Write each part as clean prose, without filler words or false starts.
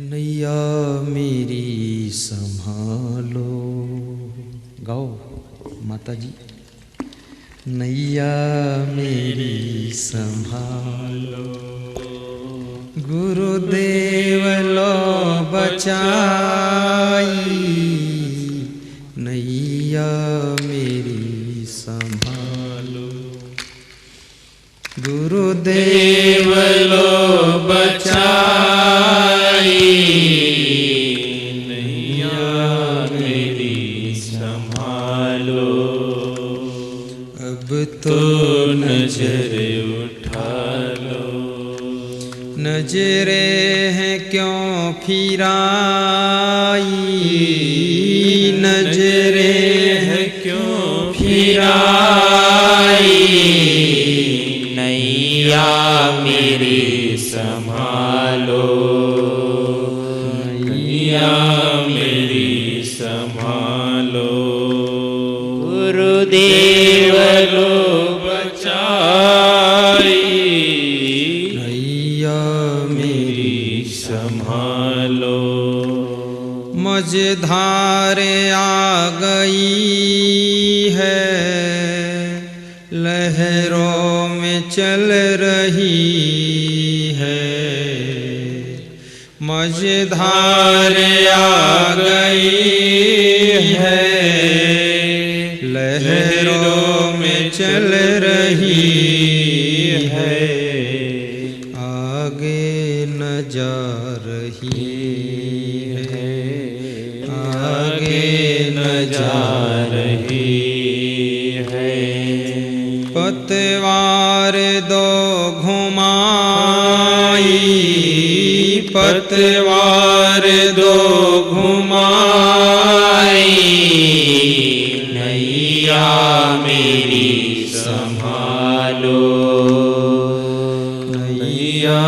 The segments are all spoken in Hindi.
नैया मेरी संभालो। गाओ माता जी। नैया मेरी संभालो, गुरुदेव लो बचाई। नैया मेरी संभालो, गुरुदेव लो बचाई। नैया मेरी संभालो, अब तो नजर उठा लो। नजरें हैं क्यों फिराई, नजरें हैं क्यों फिराई। नैया मेरी संभालो, नैया मेरी संभालो, गुरुदेव लो बचाई। नैया मेरी संभालो। मझधार आ गई है, लहरों में चल रही है। मझधार आ गई है, लहरों में चल रही है। आगे न जा रही है, आगे न जा रही है। पतवार दो घुमाई, पतवार दो घुमाई। नैया मेरी संभालो, नैया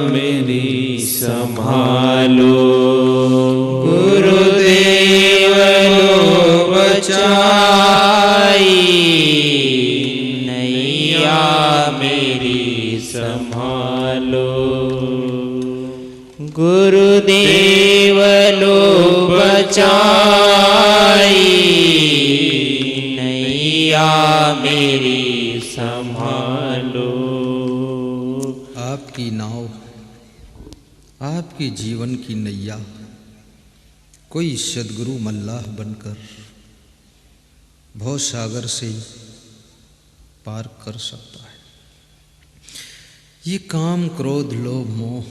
मेरी संभालो। गुरुदेव लो बचाई। नैया मेरी संभालो, गुरुदेव लो बचाई। नैया मेरी संभालो। आपकी नाव, आपकी जीवन की नैया कोई सद्गुरु मल्लाह बनकर भव सागर से पार कर सकता है। ये काम, क्रोध, लोभ, मोह,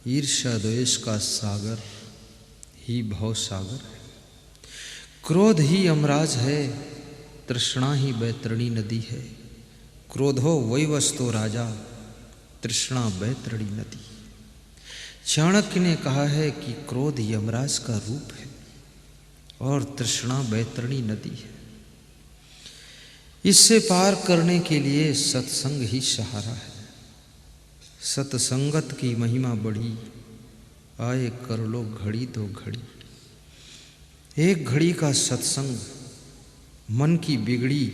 ईर्ष्या, द्वेष का सागर ही भव सागर है। क्रोध ही यमराज है, तृष्णा ही बैतरणी नदी है। क्रोधो वैवस्तो राजा, तृष्णा बैतरणी नदी। चाणक्य ने कहा है कि क्रोध यमराज का रूप है और तृष्णा बैतरणी नदी है। इससे पार करने के लिए सत्संग ही सहारा है। सत्संगत की महिमा बढ़ी, आए कर लो घड़ी दो घड़ी। एक घड़ी का सत्संग मन की बिगड़ी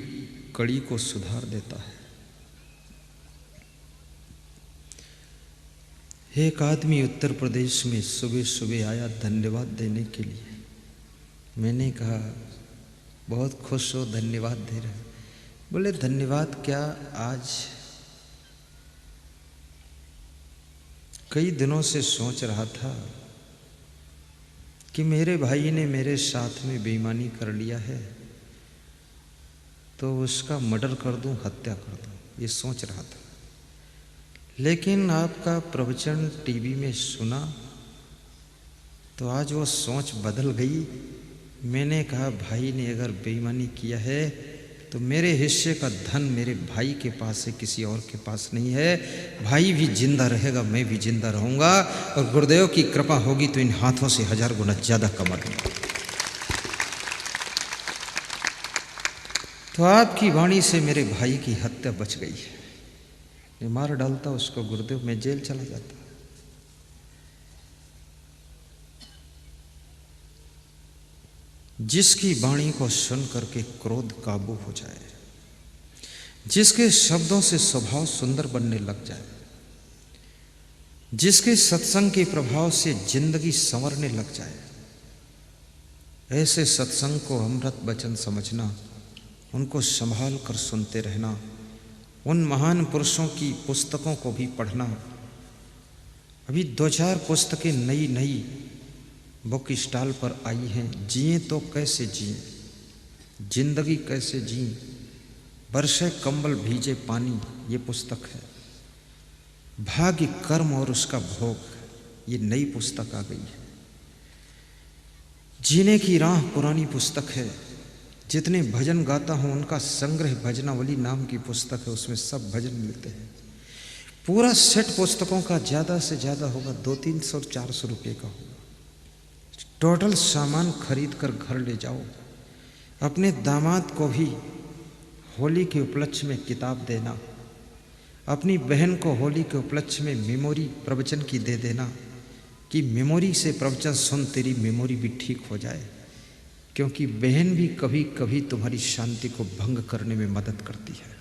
कड़ी को सुधार देता है। एक आदमी उत्तर प्रदेश में सुबह सुबह आया धन्यवाद देने के लिए। मैंने कहा बहुत खुश हो, धन्यवाद दे रहे। बोले धन्यवाद क्या, आज कई दिनों से सोच रहा था कि मेरे भाई ने मेरे साथ में बेईमानी कर लिया है, तो उसका मर्डर कर दूं, हत्या कर दूं, ये सोच रहा था। लेकिन आपका प्रवचन टीवी में सुना तो आज वो सोच बदल गई। मैंने कहा भाई ने अगर बेईमानी किया है तो मेरे हिस्से का धन मेरे भाई के पास है, किसी और के पास नहीं है। भाई भी जिंदा रहेगा, मैं भी जिंदा रहूंगा, और गुरुदेव की कृपा होगी तो इन हाथों से 1000 गुना ज्यादा कमा दूंगा। तो आपकी वाणी से मेरे भाई की हत्या बच गई है। मैं मार डालता उसको गुरुदेव, मैं जेल चला जाता। जिसकी वाणी को सुन करके क्रोध काबू हो जाए, जिसके शब्दों से स्वभाव सुंदर बनने लग जाए, जिसके सत्संग के प्रभाव से जिंदगी संवरने लग जाए, ऐसे सत्संग को अमृत वचन समझना, उनको संभाल कर सुनते रहना, उन महान पुरुषों की पुस्तकों को भी पढ़ना। अभी 2-4 पुस्तकें नई नई बुक स्टॉल पर आई हैं। जिए तो कैसे जिए, जिंदगी कैसे जिए, बरसे कंबल भीजे पानी, ये पुस्तक है। भाग्य कर्म और उसका भोग, ये नई पुस्तक आ गई है। जीने की राह पुरानी पुस्तक है। जितने भजन गाता हूँ उनका संग्रह भजनावली नाम की पुस्तक है, उसमें सब भजन मिलते हैं। पूरा सेट पुस्तकों का ज़्यादा से ज़्यादा होगा 200-300-400 रुपये का होगा। टोटल सामान खरीद कर घर ले जाओ। अपने दामाद को भी होली के उपलक्ष्य में किताब देना, अपनी बहन को होली के उपलक्ष्य में मेमोरी प्रवचन की दे देना कि मेमोरी से प्रवचन सुन, तेरी मेमोरी भी ठीक हो जाए। क्योंकि बहन भी कभी कभी तुम्हारी शांति को भंग करने में मदद करती है,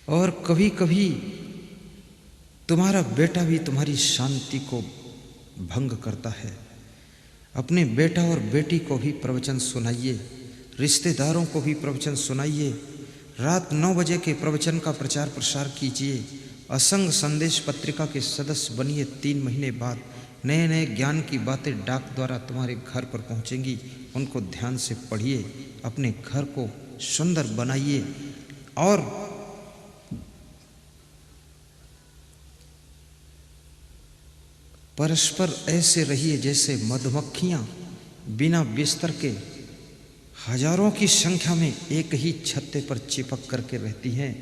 और कभी कभी तुम्हारा बेटा भी तुम्हारी शांति को भंग करता है। अपने बेटा और बेटी को भी प्रवचन सुनाइए, रिश्तेदारों को भी प्रवचन सुनाइए। रात 9 बजे के प्रवचन का प्रचार प्रसार कीजिए। असंग संदेश पत्रिका के सदस्य बनिए। 3 महीने बाद नए नए ज्ञान की बातें डाक द्वारा तुम्हारे घर पर पहुंचेंगी। उनको ध्यान से पढ़िए, अपने घर को सुंदर बनाइए और परस्पर ऐसे रहिए जैसे मधुमक्खियां बिना बिस्तर के हजारों की संख्या में एक ही छत्ते पर चिपक करके रहती हैं।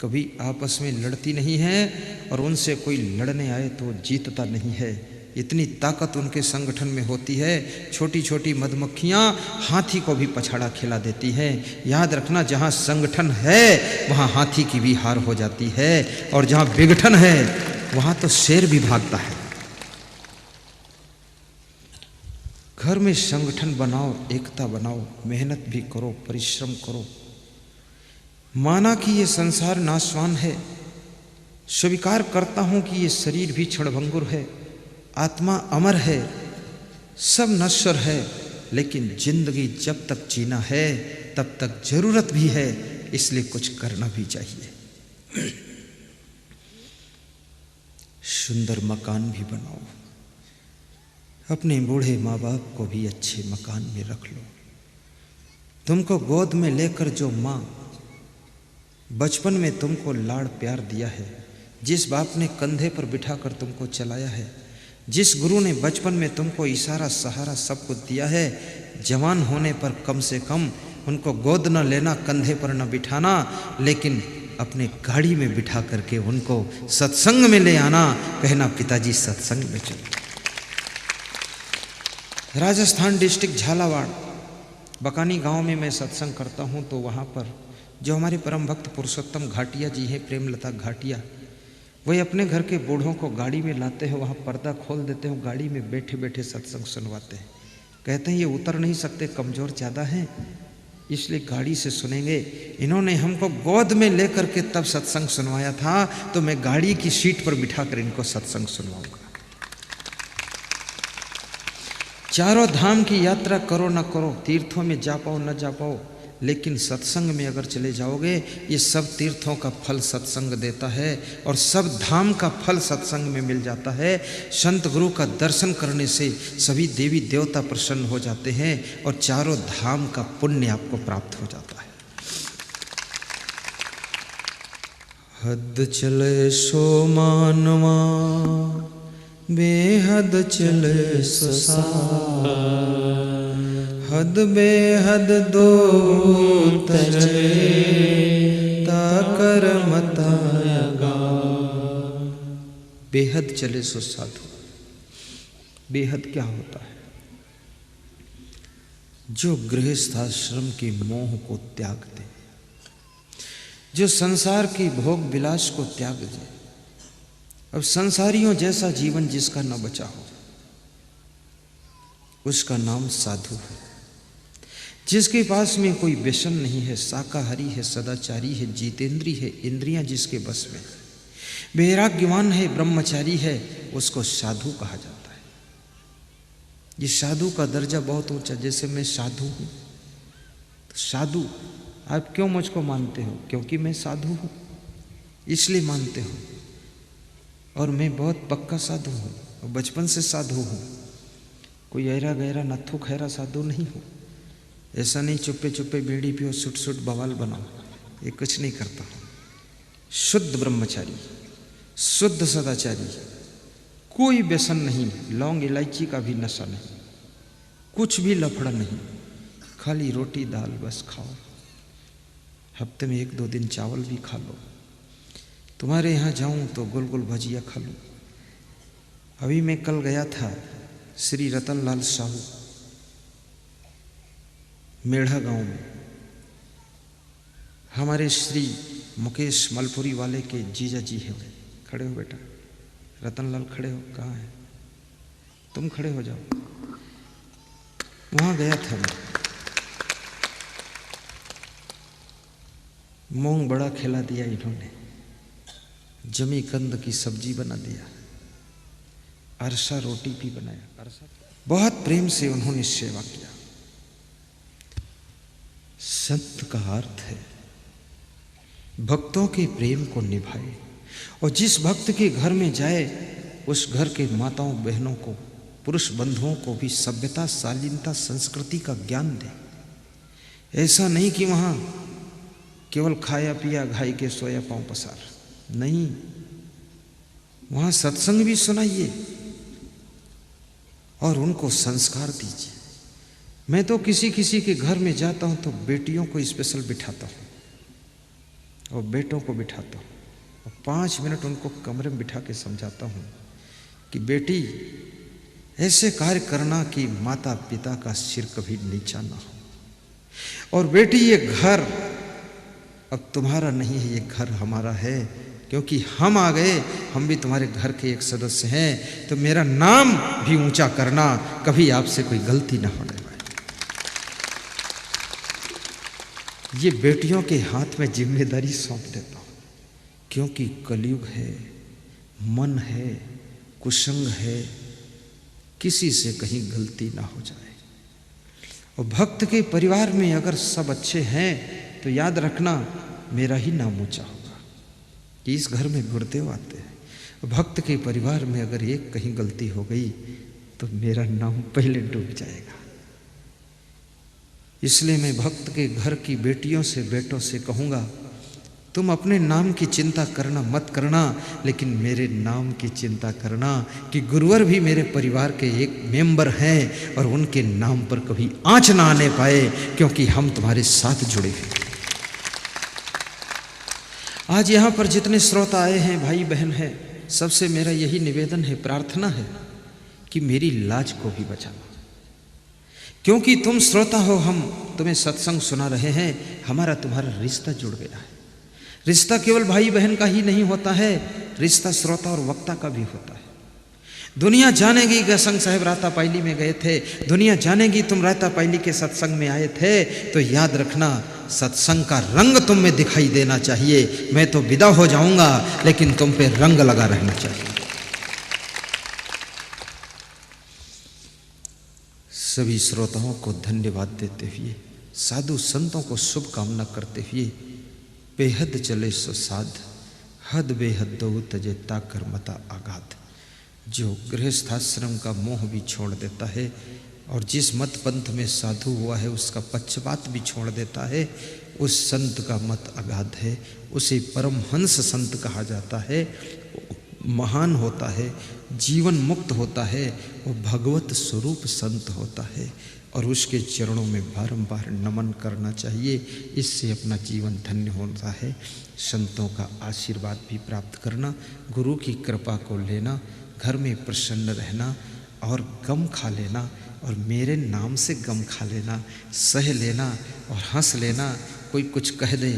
कभी आपस में लड़ती नहीं है और उनसे कोई लड़ने आए तो जीतता नहीं है। इतनी ताकत उनके संगठन में होती है। छोटी छोटी मधुमक्खियां हाथी को भी पछाड़ा खिला देती हैं। याद रखना, जहां संगठन है वहां हाथी की भी हार हो जाती है, और जहां विघटन है वहां तो शेर भी भागता है। घर में संगठन बनाओ, एकता बनाओ, मेहनत भी करो, परिश्रम करो। माना कि ये संसार नाशवान है, स्वीकार करता हूं कि ये शरीर भी क्षणभंगुर है, आत्मा अमर है, सब नश्वर है, लेकिन जिंदगी जब तक जीना है तब तक जरूरत भी है, इसलिए कुछ करना भी चाहिए। सुंदर मकान भी बनाओ, अपने बूढ़े माँ बाप को भी अच्छे मकान में रख लो। तुमको गोद में लेकर जो माँ बचपन में तुमको लाड़ प्यार दिया है, जिस बाप ने कंधे पर बिठाकर तुमको चलाया है, जिस गुरु ने बचपन में तुमको इशारा सहारा सब कुछ दिया है, जवान होने पर कम से कम उनको गोद न लेना, कंधे पर न बिठाना, लेकिन अपने गाड़ी में बिठा करके उनको सत्संग में ले आना। कहना, पिताजी सत्संग में चलो। राजस्थान डिस्ट्रिक्ट झालावाड़ बकानी गांव में मैं सत्संग करता हूं, तो वहां पर जो हमारे परम भक्त पुरुषोत्तम घाटिया जी हैं, प्रेमलता घाटिया, वही अपने घर के बूढ़ों को गाड़ी में लाते हैं, वहाँ पर्दा खोल देते हैं, गाड़ी में बैठे बैठे सत्संग सुनवाते हैं। कहते हैं ये उतर नहीं सकते, कमज़ोर ज़्यादा हैं, इसलिए गाड़ी से सुनेंगे। इन्होंने हमको गोद में लेकर के तब सत्संग सुनवाया था, तो मैं गाड़ी की सीट पर बिठा कर इनको सत्संग सुनवाऊंगा। चारों धाम की यात्रा करो न करो, तीर्थों में जा पाओ न जा पाओ, लेकिन सत्संग में अगर चले जाओगे, ये सब तीर्थों का फल सत्संग देता है, और सब धाम का फल सत्संग में मिल जाता है। संत गुरु का दर्शन करने से सभी देवी देवता प्रसन्न हो जाते हैं, और चारों धाम का पुण्य आपको प्राप्त हो जाता है। हद चले सो मानवा, बेहद चले ससार, हद बेहद दो तरे, ताकर मतायगा। बेहद चले सो साधु। बेहद क्या होता है? जो गृहस्थ आश्रम के मोह को त्याग दे, जो संसार की भोग विलास को त्याग दे। अब संसारियों जैसा जीवन जिसका न बचा हो, उसका नाम साधु है। जिसके पास में कोई व्यसन नहीं है, शाकाहारी है, सदाचारी है, जितेंद्री है, इंद्रियां जिसके बस में, वैराग्यवान है, ब्रह्मचारी है, उसको साधु कहा जाता है। ये साधु का दर्जा बहुत ऊंचा। जैसे मैं साधु हूँ, तो साधु आप क्यों मुझको मानते हो? क्योंकि मैं साधु हूँ, इसलिए मानते हो। और मैं बहुत पक्का साधु हूँ, और बचपन से साधु हूँ। कोई ऐरा गहरा नत्थु खैरा साधु नहीं हूँ। ऐसा नहीं चुप्पे चुप्पे बीड़ी पियो, सुट सुट बवाल बनाओ, ये कुछ नहीं करता हूँ। शुद्ध ब्रह्मचारी, शुद्ध सदाचारी, कोई व्यसन नहीं, लौंग इलायची का भी नशा नहीं, कुछ भी लफड़ा नहीं, खाली रोटी दाल बस खाओ। हफ्ते में 1-2 दिन चावल भी खा लो। तुम्हारे यहाँ जाऊँ तो गोल गोल भजिया खा लो। अभी मैं कल गया था श्री रतनलाल साहू मेढ़ा गांव में। हमारे श्री मुकेश मलपुरी वाले के जीजा जी हैं। खड़े हो बेटा, रतनलाल खड़े हो, कहाँ है? तुम खड़े हो जाओ। वहाँ गया था मैं। मूंग बड़ा खिला दिया इन्होंने, जमी कंद की सब्जी बना दिया, अरसा रोटी भी बनाया। बहुत प्रेम से उन्होंने सेवा किया। संत का अर्थ है भक्तों के प्रेम को निभाए, और जिस भक्त के घर में जाए उस घर के माताओं बहनों को, पुरुष बंधुओं को भी सभ्यता, शालीनता, संस्कृति का ज्ञान दे। ऐसा नहीं कि वहाँ केवल खाया पिया घाई के सोया पांव पसार, नहीं, वहाँ सत्संग भी सुनाइए और उनको संस्कार दीजिए। मैं तो किसी किसी के घर में जाता हूँ तो बेटियों को स्पेशल बिठाता हूँ और बेटों को बिठाता हूँ, और 5 मिनट उनको कमरे में बिठा के समझाता हूँ कि बेटी ऐसे कार्य करना कि माता पिता का सिर कभी नीचा ना हो। और बेटी ये घर अब तुम्हारा नहीं है, ये घर हमारा है, क्योंकि हम आ गए, हम भी तुम्हारे घर के एक सदस्य हैं, तो मेरा नाम भी ऊंचा करना, कभी आपसे कोई गलती ना होने पाए। ये बेटियों के हाथ में जिम्मेदारी सौंप देता हूं, क्योंकि कलयुग है, मन है, कुसंग है, किसी से कहीं गलती ना हो जाए। और भक्त के परिवार में अगर सब अच्छे हैं तो याद रखना मेरा ही नाम ऊंचा होगा कि इस घर में गुरुदेव आते हैं। भक्त के परिवार में अगर एक कहीं गलती हो गई तो मेरा नाम पहले डूब जाएगा। इसलिए मैं भक्त के घर की बेटियों से, बेटों से कहूँगा, तुम अपने नाम की चिंता करना मत करना, लेकिन मेरे नाम की चिंता करना कि गुरुवर भी मेरे परिवार के एक मेंबर हैं और उनके नाम पर कभी आंच ना आने पाए, क्योंकि हम तुम्हारे साथ जुड़े हैं। आज यहाँ पर जितने श्रोता आए हैं, भाई बहन हैं, सबसे मेरा यही निवेदन है, प्रार्थना है कि मेरी लाज को भी बचाना, क्योंकि तुम श्रोता हो, हम तुम्हें सत्संग सुना रहे हैं, हमारा तुम्हारा रिश्ता जुड़ गया है। रिश्ता केवल भाई बहन का ही नहीं होता है, रिश्ता श्रोता और वक्ता का भी होता है। दुनिया जानेगी कि संग साहेब राता पायली में गए थे, दुनिया जानेगी तुम राता पायली के सत्संग में आए थे, तो याद रखना सत्संग का रंग तुम में दिखाई देना चाहिए। मैं तो विदा हो जाऊंगा, लेकिन तुम पे रंग लगा रहना चाहिए। सभी श्रोताओं को धन्यवाद देते हुए, साधु संतों को शुभकामना करते हुए, बेहद चले सो साध, हद बेहद दो तजे ताकर मता आगाध। जो गृहस्थाश्रम का मोह भी छोड़ देता है और जिस मत पंथ में साधु हुआ है उसका पक्षपात भी छोड़ देता है, उस संत का मत अगाध है, उसे परमहंस संत कहा जाता है। महान होता है, जीवन मुक्त होता है, वो भगवत स्वरूप संत होता है और उसके चरणों में बारंबार नमन करना चाहिए। इससे अपना जीवन धन्य होता है। संतों का आशीर्वाद भी प्राप्त करना, गुरु की कृपा को लेना, घर में प्रसन्न रहना और गम खा लेना, और मेरे नाम से गम खा लेना, सह लेना और हंस लेना। कोई कुछ कह दे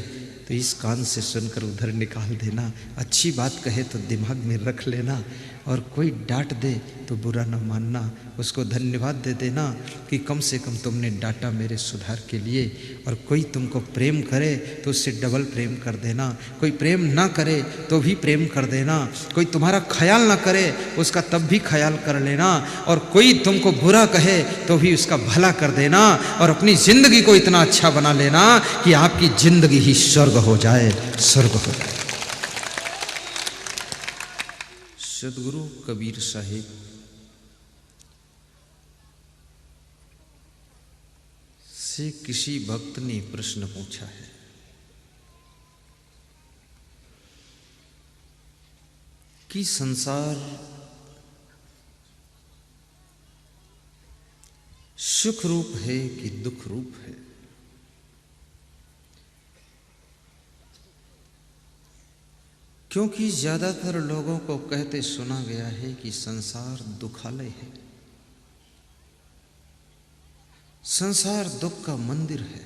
तो इस कान से सुनकर उधर निकाल देना, अच्छी बात कहे तो दिमाग में रख लेना और कोई डांट दे तो बुरा न मानना, उसको धन्यवाद दे देना कि कम से कम तुमने डांटा मेरे सुधार के लिए। और कोई तुमको प्रेम करे तो उससे डबल प्रेम कर देना, कोई प्रेम ना करे तो भी प्रेम कर देना, कोई तुम्हारा ख्याल ना करे उसका तब भी ख्याल कर लेना, और कोई तुमको बुरा कहे तो भी उसका भला कर देना, और अपनी जिंदगी को इतना अच्छा बना लेना कि आपकी जिंदगी ही स्वर्ग हो जाए, स्वर्ग हो जाए। सदगुरु कबीर साहिब से किसी भक्त ने प्रश्न पूछा है कि संसार सुख रूप है कि दुख रूप है। क्योंकि ज्यादातर लोगों को कहते सुना गया है कि संसार दुखालय है, संसार दुख का मंदिर है,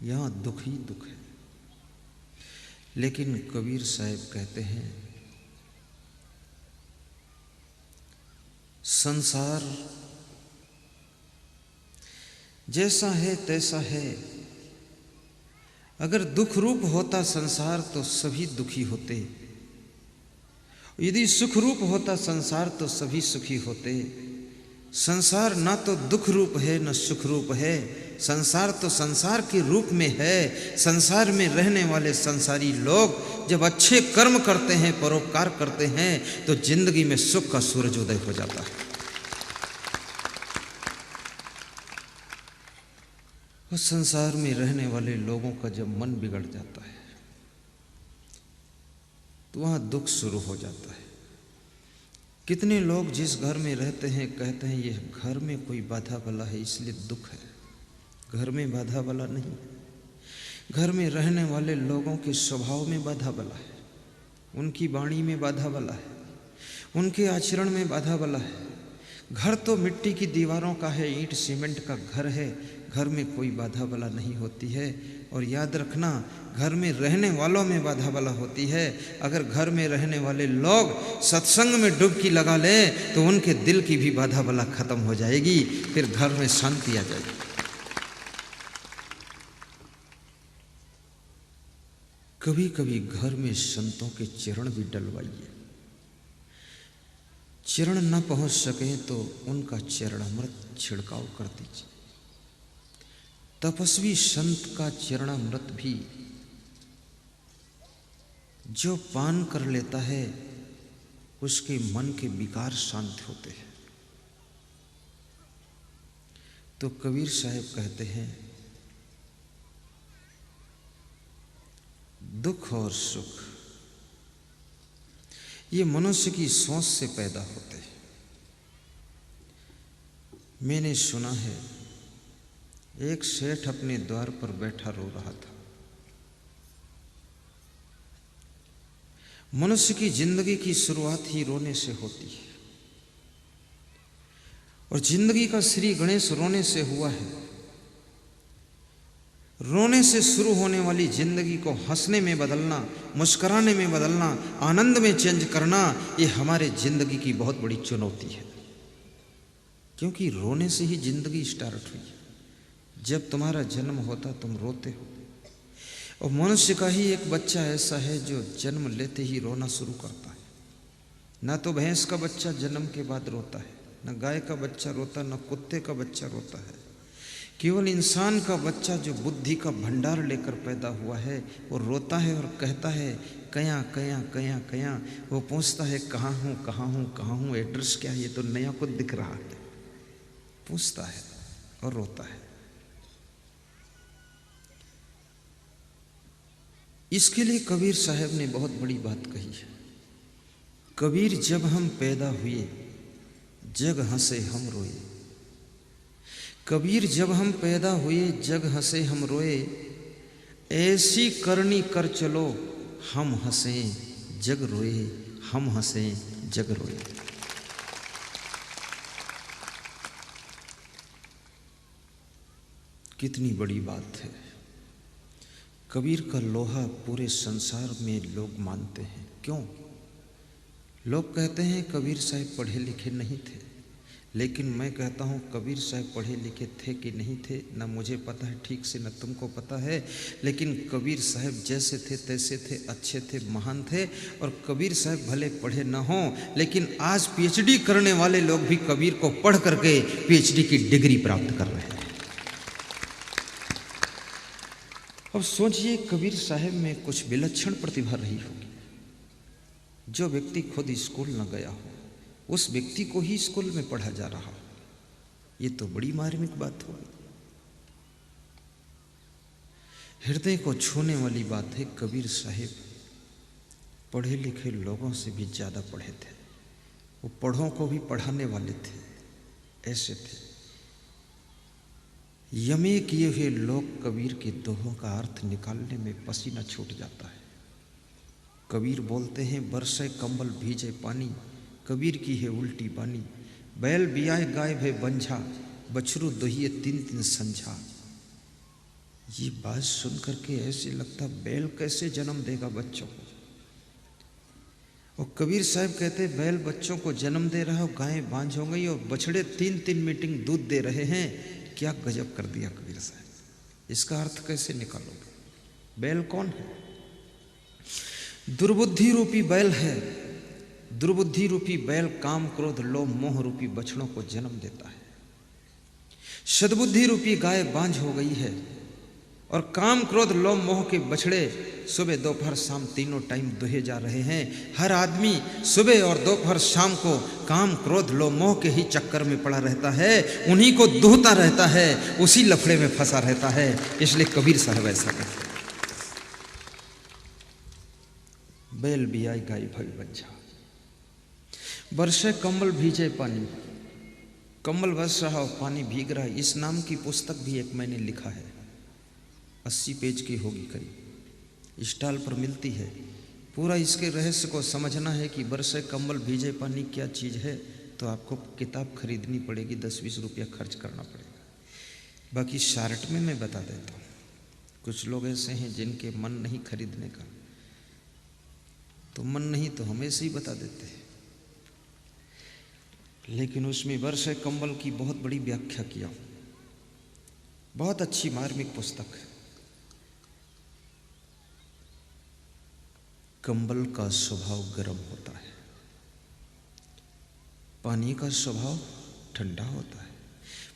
यहां दुख ही दुख है। लेकिन कबीर साहब कहते हैं संसार जैसा है तैसा है। अगर दुख रूप होता संसार तो सभी दुखी होते, यदि सुख रूप होता संसार तो सभी सुखी होते। संसार ना तो दुख रूप है न सुख रूप है, संसार तो संसार के रूप में है। संसार में रहने वाले संसारी लोग जब अच्छे कर्म करते हैं, परोपकार करते हैं, तो जिंदगी में सुख का सूरजोदय हो जाता है। और संसार में रहने वाले लोगों का जब मन बिगड़ जाता है तो वहां दुख शुरू हो जाता है। कितने लोग जिस घर में रहते हैं कहते हैं ये घर में कोई बाधा बला है इसलिए दुख है। घर में बाधा बला नहीं है, घर में रहने वाले लोगों के स्वभाव में बाधा बला है, उनकी वाणी में बाधा बला है, उनके आचरण में बाधा बला है। घर तो मिट्टी की दीवारों का है, ईंट सीमेंट का घर है, घर में कोई बाधा बला नहीं होती है। और याद रखना, घर में रहने वालों में बाधा बला होती है। अगर घर में रहने वाले लोग सत्संग में डुबकी लगा लें तो उनके दिल की भी बाधा बला खत्म हो जाएगी, फिर घर में शांति आ जाएगी। कभी कभी घर में संतों के चरण भी डलवाइए। चरण न पहुंच सके तो उनका चरणामृत छिड़काव कर दीजिए। तपस्वी संत का चरणामृत भी जो पान कर लेता है उसके मन के विकार शांत होते हैं। तो कबीर साहब कहते हैं दुख और सुख ये मनुष्य की सोच से पैदा होते हैं। मैंने सुना है एक सेठ अपने द्वार पर बैठा रो रहा था। मनुष्य की जिंदगी की शुरुआत ही रोने से होती है और जिंदगी का श्री गणेश रोने से हुआ है। रोने से शुरू होने वाली जिंदगी को हंसने में बदलना, मुस्कुराने में बदलना, आनंद में चेंज करना, ये हमारे जिंदगी की बहुत बड़ी चुनौती है। क्योंकि रोने से ही जिंदगी स्टार्ट हुई। जब तुम्हारा जन्म होता तुम रोते हो, और मनुष्य का ही एक बच्चा ऐसा है जो जन्म लेते ही रोना शुरू करता है। ना तो भैंस का बच्चा जन्म के बाद रोता है, न गाय का बच्चा रोता, न कुत्ते का बच्चा रोता है। केवल इंसान का बच्चा जो बुद्धि का भंडार लेकर पैदा हुआ है वो रोता है और कहता है कया कया कया कया। वो पूछता है कहाँ हूँ कहाँ हूँ कहाँ हूँ, एड्रेस क्या है, ये तो नया कुछ दिख रहा है। पूछता है और रोता है। इसके लिए कबीर साहब ने बहुत बड़ी बात कही है। कबीर जब हम पैदा हुए जग हंसे हम रोए। कबीर जब हम पैदा हुए जग हंसे हम रोए। ऐसी करनी कर चलो हम हंसे जग रोए, हम हंसे जग रोए। कितनी बड़ी बात है। कबीर का लोहा पूरे संसार में लोग मानते हैं। क्यों? लोग कहते हैं कबीर साहब पढ़े लिखे नहीं थे, लेकिन मैं कहता हूँ कबीर साहब पढ़े लिखे थे कि नहीं थे न मुझे पता है ठीक से, न तुमको पता है, लेकिन कबीर साहब जैसे थे तैसे थे, अच्छे थे, महान थे। और कबीर साहब भले पढ़े न हों, लेकिन आज पीएचडी करने वाले लोग भी कबीर को पढ़ करके पीएचडी की डिग्री प्राप्त कर रहे हैं। अब सोचिए कबीर साहब में कुछ विलक्षण प्रतिभा रही होगी। जो व्यक्ति खुद स्कूल न गया हो उस व्यक्ति को ही स्कूल में पढ़ा जा रहा हो, ये तो बड़ी मार्मिक बात होगी। हृदय को छूने वाली बात है। कबीर साहब पढ़े लिखे लोगों से भी ज्यादा पढ़े थे, वो पढ़ों को भी पढ़ाने वाले थे। ऐसे थे यमे किए हुए लोग कबीर के दोहों का अर्थ निकालने में पसीना छूट जाता है। कबीर बोलते हैं बरसे कंबल भीजे पानी, कबीर की है उल्टी बानी, बैल बियाए गाय भय बंझा, बछरू दोहिए तीन तीन संझा। ये बात सुन करके ऐसे लगता बैल कैसे जन्म देगा बच्चों को। और कबीर साहब कहते बैल बच्चों को जन्म दे रहा हो, गायें बांझ हो गई और बछड़े तीन तीन मीटिंग दूध दे रहे हैं। क्या गजब कर दिया कबीर साहब। इसका अर्थ कैसे निकालोगे? बैल कौन है? दुर्बुद्धि रूपी बैल है। दुर्बुद्धि रूपी बैल काम क्रोध लोभ मोह रूपी बछड़ों को जन्म देता है। सद्बुद्धि रूपी गाय बांझ हो गई है और काम क्रोध लोभ मोह के बछड़े सुबह दोपहर शाम तीनों टाइम दुहे जा रहे हैं। हर आदमी सुबह और दोपहर शाम को काम क्रोध लोभ मोह के ही चक्कर में पड़ा रहता है, उन्हीं को दुहता रहता है, उसी लफड़े में फंसा रहता है। इसलिए कबीर साहब ऐसा कहते हैं बैल बियाई गाय भई बंझा, बरसे कंबल भीजे पानी। कंबल बरस रहा और पानी भीग रहा है। इस नाम की पुस्तक भी एक मैंने लिखा है, 80 पेज की होगी करीब, स्टॉल पर मिलती है। पूरा इसके रहस्य को समझना है कि बरसे कंबल भीजे पानी क्या चीज़ है, तो आपको किताब खरीदनी पड़ेगी, 10-20 रुपया खर्च करना पड़ेगा। बाकी शॉर्ट में मैं बता देता हूँ। कुछ लोग ऐसे हैं जिनके मन नहीं खरीदने का, तो मन नहीं तो हमेशा ही बता देते हैं, लेकिन उसमें बरसे कंबल की बहुत बड़ी व्याख्या किया। बहुत अच्छी मार्मिक पुस्तक है। कंबल का स्वभाव गर्म होता है, पानी का स्वभाव ठंडा होता है।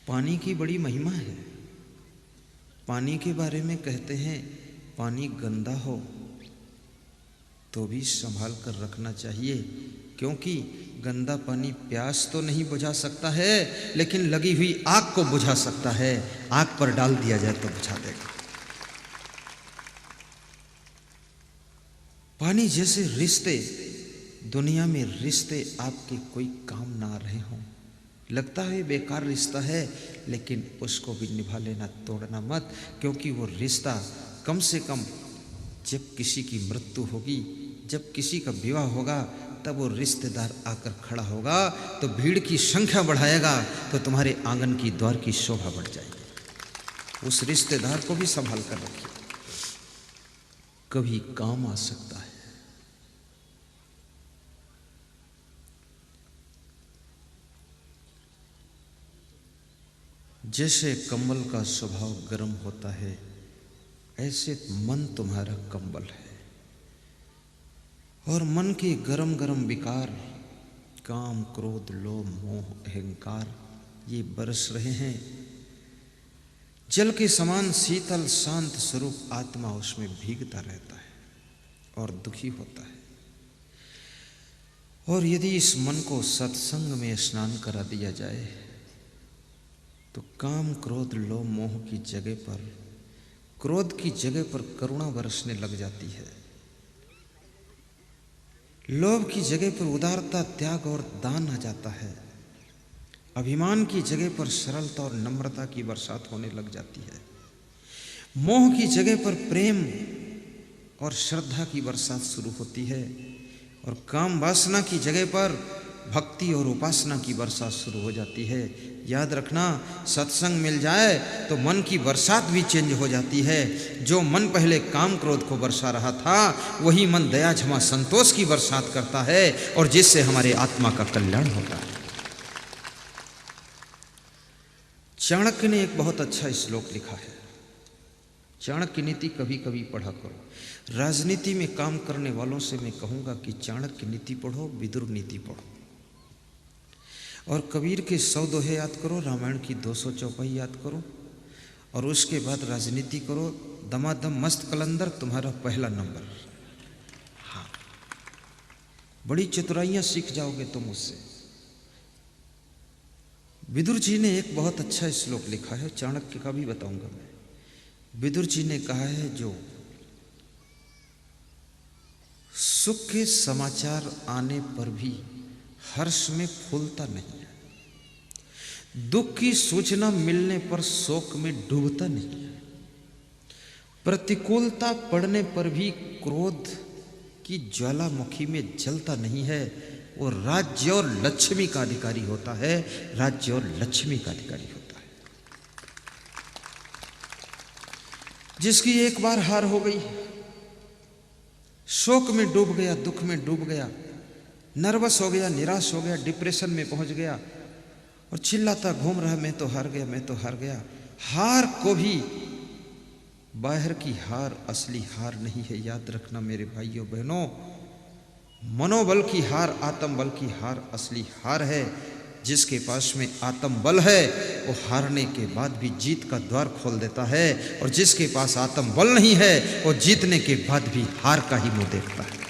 पानी की बड़ी महिमा है। पानी के बारे में कहते हैं पानी गंदा हो तो भी संभाल कर रखना चाहिए, क्योंकि गंदा पानी प्यास तो नहीं बुझा सकता है, लेकिन लगी हुई आग को बुझा सकता है। आग पर डाल दिया जाए तो बुझा देगा। पानी जैसे रिश्ते, दुनिया में रिश्ते आपके कोई काम ना रहे हों, लगता है बेकार रिश्ता है, लेकिन उसको भी निभा लेना, तोड़ना मत, क्योंकि वो रिश्ता कम से कम जब किसी की मृत्यु होगी, जब किसी का विवाह होगा, तब वो रिश्तेदार आकर खड़ा होगा तो भीड़ की संख्या बढ़ाएगा, तो तुम्हारे आंगन की द्वार की शोभा बढ़ जाएगी। उस रिश्तेदार को भी संभाल कर रखिए, कभी काम आ सकता है। जैसे कंबल का स्वभाव गर्म होता है, ऐसे मन तुम्हारा कंबल है। और मन के गरम गरम विकार, काम क्रोध लोभ मोह अहंकार, ये बरस रहे हैं। जल के समान शीतल शांत स्वरूप आत्मा उसमें भीगता रहता है और दुखी होता है। और यदि इस मन को सत्संग में स्नान करा दिया जाए तो काम क्रोध लोभ मोह की जगह पर, क्रोध की जगह पर करुणा बरसने लग जाती है। लोभ की जगह पर उदारता त्याग और दान आ जाता है। अभिमान की जगह पर सरलता और नम्रता की बरसात होने लग जाती है। मोह की जगह पर प्रेम और श्रद्धा की बरसात शुरू होती है। और काम वासना की जगह पर भक्ति और उपासना की बरसात शुरू हो जाती है। याद रखना, सत्संग मिल जाए तो मन की बरसात भी चेंज हो जाती है। जो मन पहले काम क्रोध को बरसा रहा था, वही मन दया क्षमा संतोष की बरसात करता है, और जिससे हमारे आत्मा का कल्याण होता है। चाणक्य ने एक बहुत अच्छा श्लोक लिखा है। चाणक्य नीति कभी कभी पढ़ा करो। राजनीति में काम करने वालों से मैं कहूँगा कि चाणक्य नीति पढ़ो, विदुर नीति पढ़ो, और कबीर के 100 दोहे याद करो, रामायण की 200 चौपाई याद करो, और उसके बाद राजनीति करो। दमादम मस्त कलंदर तुम्हारा पहला नंबर। हाँ, बड़ी चतुराइयाँ सीख जाओगे तुम उससे। विदुर जी ने एक बहुत अच्छा श्लोक लिखा है, चाणक्य का भी बताऊंगा मैं। विदुर जी ने कहा है, जो सुख के समाचार आने पर भी हर्ष में फूलता नहीं है, दुख की सूचना मिलने पर शोक में डूबता नहीं है, प्रतिकूलता पड़ने पर भी क्रोध की ज्वालामुखी में जलता नहीं है, वो राज्य और लक्ष्मी का अधिकारी होता है। राज्य और लक्ष्मी का अधिकारी होता है। जिसकी एक बार हार हो गई, शोक में डूब गया, दुख में डूब गया, नर्वस हो गया, निराश हो गया, डिप्रेशन में पहुंच गया और चिल्लाता घूम रहा, मैं तो हार गया, मैं तो हार गया। हार को भी बाहर की हार असली हार नहीं है। याद रखना मेरे भाइयों बहनों, मनोबल की हार, आत्मबल की हार असली हार है। जिसके पास में आत्मबल है वो हारने के बाद भी जीत का द्वार खोल देता है, और जिसके पास आत्मबल नहीं है वो जीतने के बाद भी हार का ही मुंह देखता है।